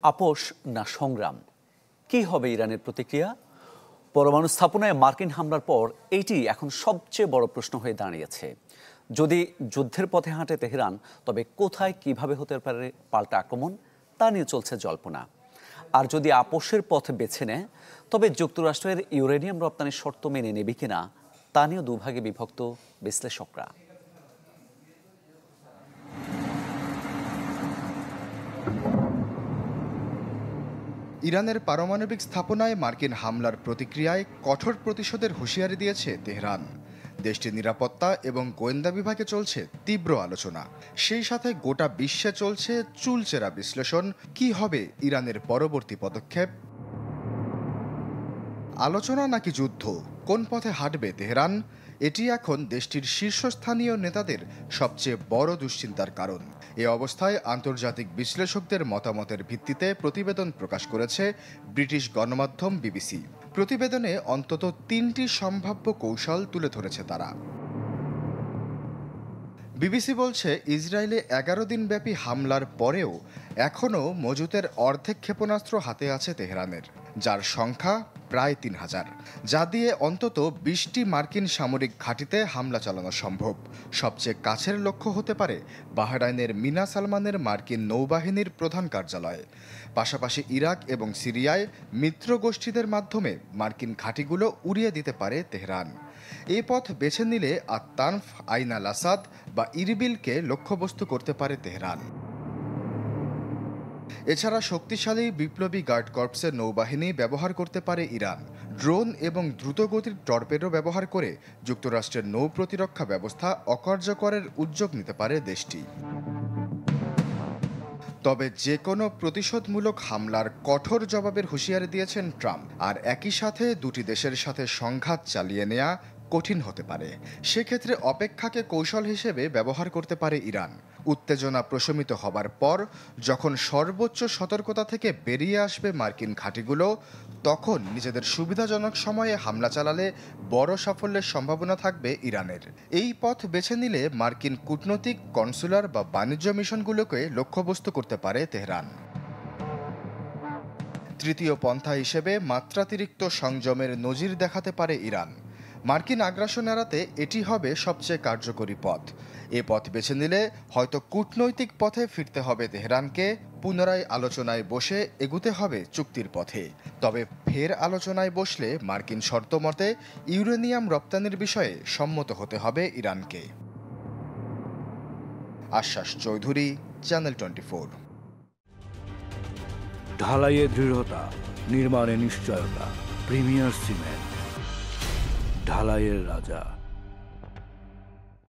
আপোষ না সংগ্রাম, কি হবে ইরানের প্রতিক্রিয়া? পরমাণু স্থাপনায় মার্কিন হামলার পর এইটি এখন সবচেয়ে বড় প্রশ্ন হয়ে দাঁড়িয়েছে। যদি যুদ্ধের পথে হাঁটে তেহরান, তবে কোথায় কিভাবে হতে পারে পাল্টা আক্রমণ, তা নিয়ে চলছে জল্পনা। আর যদি আপোষের পথ বেছে নেয়, তবে যুক্তরাষ্ট্রের ইউরেনিয়াম রপ্তানির শর্ত মেনে নেবে কিনা, তা নিয়েও দুভাগে বিভক্ত বিশ্লেষকরা। ইরানের পারমাণবিক স্থাপনায় মার্কিন হামলার প্রতিক্রিয়ায় কঠোর প্রতিশোধের হুঁশিয়ারি দিয়েছে তেহরান। দেশটির নিরাপত্তা এবং গোয়েন্দা বিভাগে চলছে তীব্র আলোচনা। সেই সাথে গোটা বিশ্বে চলছে চুলচেরা বিশ্লেষণ, কি হবে ইরানের পরবর্তী পদক্ষেপ। আলোচনা নাকি যুদ্ধ, কোন পথে হাঁটবে তেহরান, এটি এখন দেশটির শীর্ষস্থানীয় নেতাদের সবচেয়ে বড় দুশ্চিন্তার কারণ। এ অবস্থায় আন্তর্জাতিক বিশ্লেষকদের মতামতের ভিত্তিতে প্রতিবেদন প্রকাশ করেছে ব্রিটিশ গণমাধ্যম বিবিসি। প্রতিবেদনে অন্তত ৩টি সম্ভাব্য কৌশল তুলে ধরেছে তারা। বিবিসি বলছে, ইসরায়েলে ১১ দিনব্যাপী হামলার পরেও এখনও মজুতের অর্ধেক ক্ষেপণাস্ত্র হাতে আছে তেহরানের, যার সংখ্যা প্রায় ৩,০০০, যা দিয়ে অন্তত ২০টি মার্কিন সামরিক ঘাঁটিতে হামলা চালানো সম্ভব। সবচেয়ে কাছের লক্ষ্য হতে পারে বাহরাইনের মিনা সালমানের মার্কিন নৌবাহিনীর প্রধান কার্যালয়। পাশাপাশি ইরাক এবং সিরিয়ায় মিত্র গোষ্ঠীদের মাধ্যমে মার্কিন ঘাঁটিগুলো উড়িয়ে দিতে পারে তেহরান। এই পথ বেছে নিলে আত-তানফ, আইন আল আসাদ বা ইরবিলকে লক্ষ্যবস্তু করতে পারে তেহরান। এছাড়া শক্তিশালী বিপ্লবী গার্ড কর্পসের নৌবাহিনী ব্যবহার করতে পারে ইরান। ড্রোন এবং দ্রুতগতির টর্পেডো ব্যবহার করে যুক্তরাষ্ট্রের নৌ প্রতিরক্ষা ব্যবস্থা অকার্যকরের উদ্যোগ নিতে পারে দেশটি। তবে যে কোনো প্রতিশোধমূলক হামলার কঠোর জবাবের হুঁশিয়ারি দিয়েছেন ট্রাম্প। আর একই সাথে দুটি দেশের সাথে সংঘাত চালিয়ে নেওয়া কঠিন হতে পারে। সেক্ষেত্রে অপেক্ষাকে কৌশল হিসেবে ব্যবহার করতে পারে ইরান। উত্তেজনা প্রশমিত হবার পর যখন সর্বোচ্চ সতর্কতা থেকে বেরিয়ে আসবে মার্কিন ঘাঁটিগুলো, তখন নিজেদের সুবিধাজনক সময়ে হামলা চালালে বড় সাফল্যের সম্ভাবনা থাকবে ইরানের। এই পথ বেছে নিলে মার্কিন কূটনৈতিক, কনসুলার বা বাণিজ্য মিশনগুলোকে লক্ষ্যবস্তু করতে পারে তেহরান। তৃতীয় পন্থা হিসেবে মাত্রাতিরিক্ত সংযমের নজির দেখাতে পারে ইরান। মার্কিন আগ্রাসন এড়াতে এটি হবে সবচেয়ে কার্যকরী পথ। এ পথ বেছে নিলে হয়তো কূটনৈতিক পথে ফিরতে হবে তেহরানকে, পুনরায় আলোচনায় বসে এগুতে হবে চুক্তির পথে। তবে ফের আলোচনায় বসলে মার্কিন শর্ত মতে ইউরেনিয়াম রপ্তানির বিষয়ে সম্মত হতে হবে ইরানকে। আশ্বাস চৌধুরী, চ্যানেল 24। ঢালাইয়ে দৃঢ়তা, নির্মাণে নিশ্চয়তা, প্রিমিয়ার সিমেন্ট, ঢালাইয়ের রাজা।